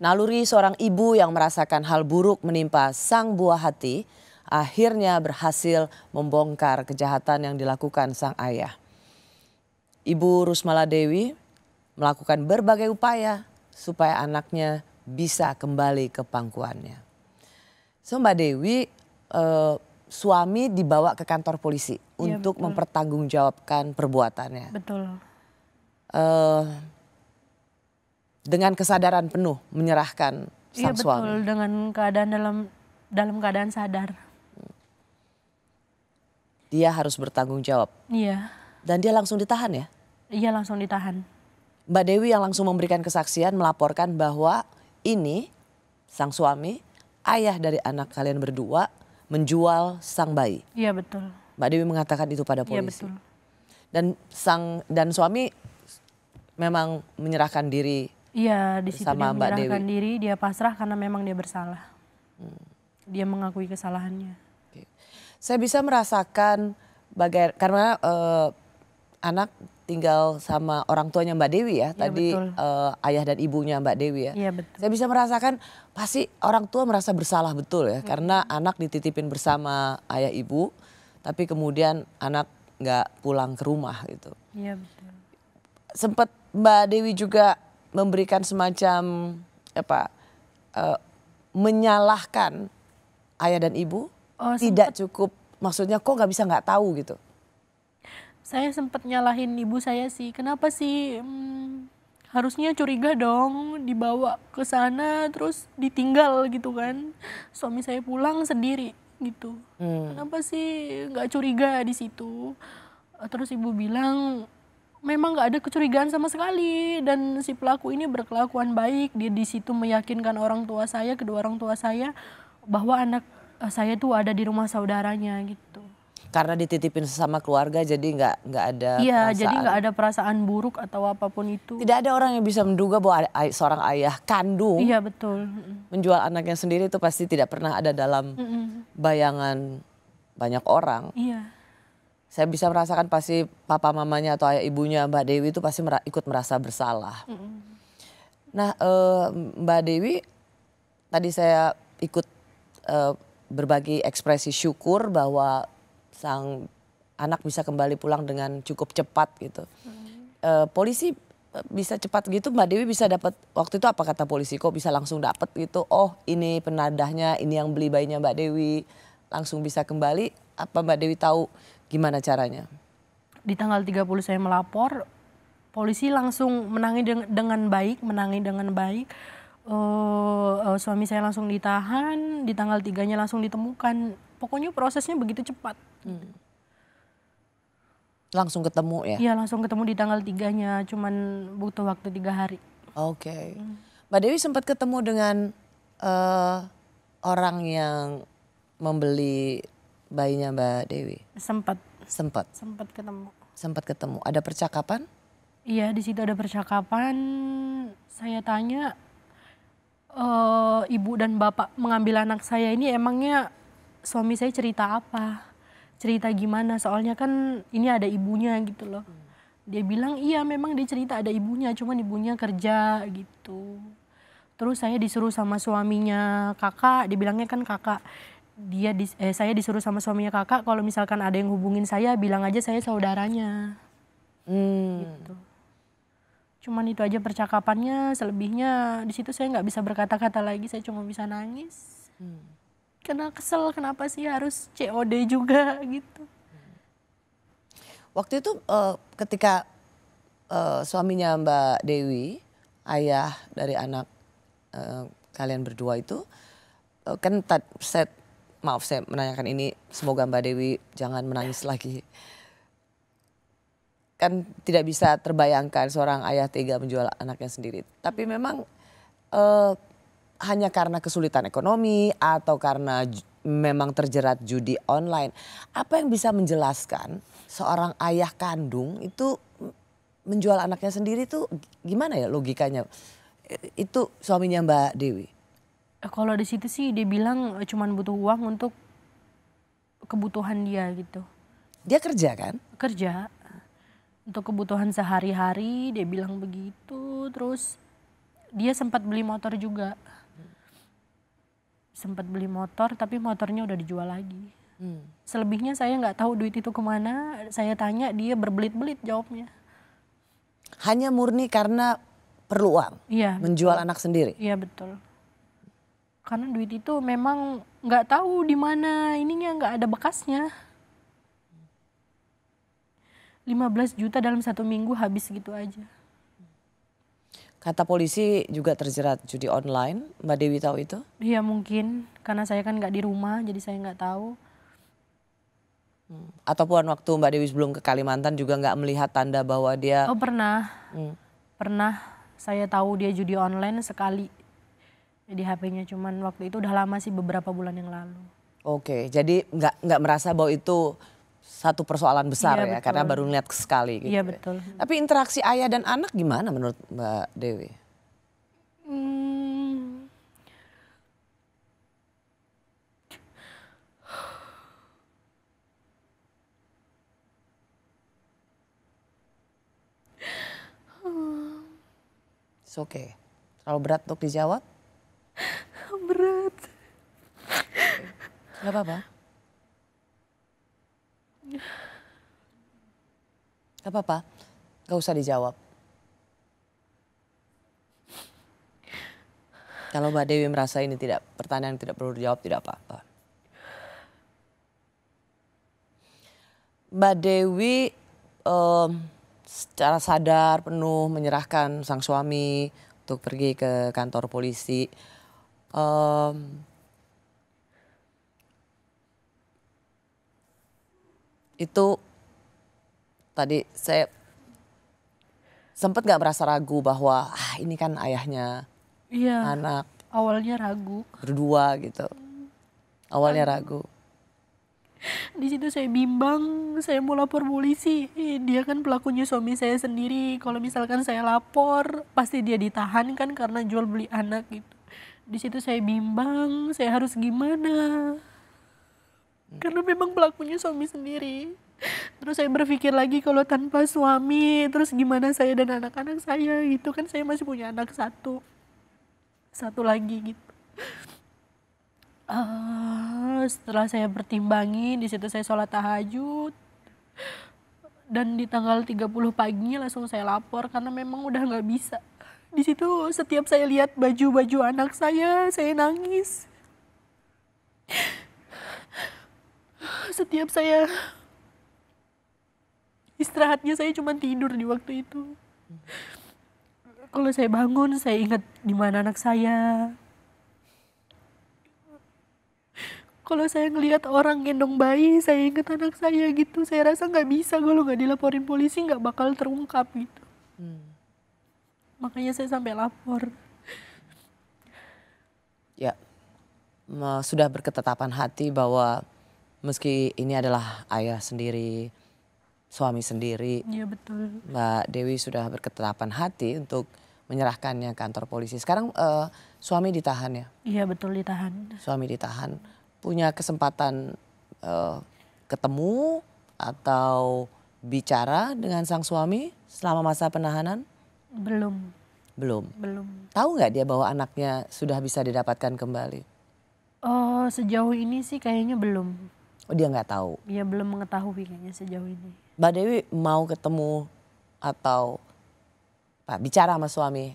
Naluri seorang ibu yang merasakan hal buruk menimpa sang buah hati akhirnya berhasil membongkar kejahatan yang dilakukan sang ayah. Ibu Rusmala Dewi melakukan berbagai upaya supaya anaknya bisa kembali ke pangkuannya. So Mbak Dewi, suami dibawa ke kantor polisi untuk mempertanggungjawabkan perbuatannya. Betul. Dengan kesadaran penuh menyerahkan sang suami. Iya betul, dengan keadaan dalam keadaan sadar. Dia harus bertanggung jawab. Iya. Dan dia langsung ditahan ya? Iya langsung ditahan. Mbak Dewi yang langsung memberikan kesaksian melaporkan bahwa ini sang suami, ayah dari anak kalian berdua menjual sang bayi. Iya betul. Mbak Dewi mengatakan itu pada polisi. Iya betul. Dan suami memang menyerahkan diri. Iya di situ Bersama dia Mbak menyerahkan Dewi. diri, dia pasrah karena memang dia bersalah. Dia mengakui kesalahannya. Oke. Saya bisa merasakan karena anak tinggal sama orang tuanya Mbak Dewi ya, Iya, tadi betul. ayah dan ibunya Mbak Dewi ya. Iya betul. Saya bisa merasakan pasti orang tua merasa bersalah betul ya, karena anak dititipin bersama ayah ibu, tapi kemudian anak nggak pulang ke rumah gitu. Iya betul. Sempat Mbak Dewi juga memberikan semacam menyalahkan ayah dan ibu, tidak cukup, maksudnya kok nggak tahu gitu. Saya sempat nyalahin ibu saya sih, kenapa sih harusnya curiga dong dibawa ke sana terus ditinggal gitu kan. Suami saya pulang sendiri gitu. Kenapa sih nggak curiga di situ? Terus ibu bilang memang nggak ada kecurigaan sama sekali dan si pelaku ini berkelakuan baik. Dia di situ meyakinkan orang tua saya, kedua orang tua saya bahwa anak saya tuh ada di rumah saudaranya gitu. Karena dititipin sesama keluarga jadi nggak ada Iya, perasaan. jadi nggak ada perasaan buruk atau apapun itu. Tidak ada orang yang bisa menduga bahwa seorang ayah kandung Iya betul. menjual anaknya sendiri itu pasti tidak pernah ada dalam bayangan banyak orang. Iya. Saya bisa merasakan pasti papa mamanya atau ayah ibunya Mbak Dewi itu pasti ikut merasa bersalah. Nah Mbak Dewi tadi saya ikut berbagi ekspresi syukur bahwa sang anak bisa kembali pulang dengan cukup cepat gitu. Polisi bisa cepat gitu, Mbak Dewi bisa dapat, waktu itu apa kata polisi, kok bisa langsung dapat gitu, oh ini penadahnya, ini yang beli bayinya Mbak Dewi, langsung bisa kembali, apa Mbak Dewi tahu gimana caranya? Di tanggal 30 saya melapor, polisi langsung menangani dengan baik. Suami saya langsung ditahan, di tanggal 3-nya langsung ditemukan. Pokoknya prosesnya begitu cepat. Langsung ketemu ya? Iya langsung ketemu di tanggal 3-nya, cuman butuh waktu 3 hari. Oke. Mbak Dewi sempat ketemu dengan orang yang membeli bayinya Mbak Dewi? Sempat ketemu. ketemu. Sempat ketemu. Ada percakapan? Iya di situ ada percakapan. Saya tanya, ibu dan bapak mengambil anak saya ini emangnya suami saya cerita apa? Cerita gimana? Soalnya kan ini ada ibunya gitu loh. Dia bilang iya memang dia cerita ada ibunya, cuman ibunya kerja gitu. Terus saya disuruh sama suaminya kakak, dibilangnya kan kakak. Saya disuruh sama suaminya kakak kalau misalkan ada yang hubungin saya bilang aja saya saudaranya. Gitu. Cuman itu aja percakapannya, selebihnya di situ saya nggak bisa berkata-kata lagi, saya cuma bisa nangis. Karena kesel kenapa sih harus COD juga gitu. Waktu itu ketika suaminya Mbak Dewi, ayah dari anak kalian berdua itu, kan saya menanyakan ini, semoga Mbak Dewi jangan menangis lagi. Kan tidak bisa terbayangkan seorang ayah tega menjual anaknya sendiri. Tapi memang hanya karena kesulitan ekonomi atau karena memang terjerat judi online. Apa yang bisa menjelaskan seorang ayah kandung itu menjual anaknya sendiri tuh gimana ya logikanya? Itu suaminya Mbak Dewi. Kalau di situ sih dia bilang cuman butuh uang untuk kebutuhan dia gitu. Dia kerja kan? Kerja. Untuk kebutuhan sehari-hari dia bilang begitu. Terus dia sempat beli motor juga. Sempat beli motor tapi motornya udah dijual lagi. Selebihnya saya nggak tahu duit itu kemana. Saya tanya dia berbelit-belit jawabnya. Hanya murni karena perlu uang, Iya. menjual anak sendiri. Iya betul. Karena duit itu memang nggak tahu di mana ininya, nggak ada bekasnya. 15 juta dalam 1 minggu habis gitu aja. Kata polisi juga terjerat judi online, Mbak Dewi tahu itu? Iya mungkin, karena saya kan nggak di rumah jadi saya nggak tahu. Ataupun waktu Mbak Dewi sebelum ke Kalimantan juga nggak melihat tanda bahwa dia... Oh pernah, pernah saya tahu dia judi online sekali di HP-nya, cuman waktu itu udah lama sih, beberapa bulan yang lalu. Oke, jadi nggak merasa bahwa itu satu persoalan besar Iya, ya, betul. karena baru lihat sekali gitu. Iya ya. betul. Tapi interaksi ayah dan anak gimana menurut Mbak Dewi? It's okay. Terlalu berat untuk dijawab? Berat. Gak apa-apa. Gak apa-apa, gak usah dijawab. Kalau Mbak Dewi merasa ini tidak, pertanyaan tidak perlu dijawab, tidak apa-apa. Mbak Dewi secara sadar penuh menyerahkan sang suami untuk pergi ke kantor polisi. Itu tadi saya sempat gak merasa ragu bahwa ini kan ayahnya Iya, anak awalnya ragu. berdua gitu. Awalnya ragu. Di situ saya bimbang, saya mau lapor polisi. Dia kan pelakunya suami saya sendiri. Kalau misalkan saya lapor, pasti dia ditahan kan karena jual beli anak gitu. Di situ saya bimbang, saya harus gimana? Karena memang pelakunya suami sendiri. Terus saya berpikir lagi kalau tanpa suami, terus gimana saya dan anak-anak saya gitu kan, saya masih punya anak satu lagi gitu. Setelah saya pertimbangin, di situ saya sholat tahajud. Dan di tanggal 30 paginya langsung saya lapor karena memang udah nggak bisa. Di situ setiap saya lihat baju-baju anak saya nangis. Setiap saya istirahatnya saya cuma tidur di waktu itu. Kalau saya bangun saya ingat di mana anak saya. Kalau saya ngelihat orang gendong bayi, saya ingat anak saya gitu. Saya rasa nggak bisa kalau nggak dilaporin polisi nggak bakal terungkap gitu. Makanya saya sampai lapor. Ya, sudah berketetapan hati bahwa meski ini adalah ayah sendiri, suami sendiri, Iya betul. Mbak Dewi sudah berketetapan hati untuk menyerahkannya ke kantor polisi. Sekarang suami ditahan ya? Iya betul, ditahan. Suami ditahan. Punya kesempatan ketemu atau bicara dengan sang suami selama masa penahanan? Belum. Belum. Belum. Tahu nggak dia bahwa anaknya sudah bisa didapatkan kembali? Oh, sejauh ini sih kayaknya belum. Oh, dia nggak tahu. Dia belum mengetahui kayaknya sejauh ini. Mbak Dewi mau ketemu atau bicara sama suami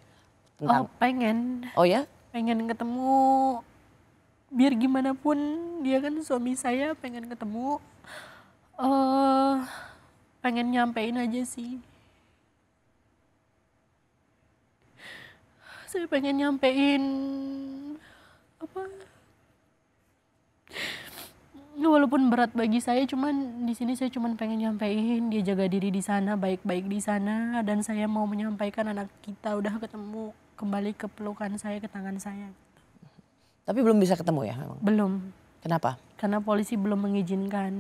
tentang? Oh, pengen. Oh ya? Pengen ketemu. Biar gimana pun dia kan suami saya, pengen ketemu. Pengen nyampein aja sih. Saya pengen nyampein walaupun berat bagi saya, cuman di sini saya cuman pengen nyampein dia jaga diri di sana, baik-baik di sana, dan saya mau menyampaikan anak kita udah ketemu, kembali ke pelukan saya, ke tangan saya. Tapi belum bisa ketemu ya memang? Belum. Kenapa? Karena polisi belum mengizinkan.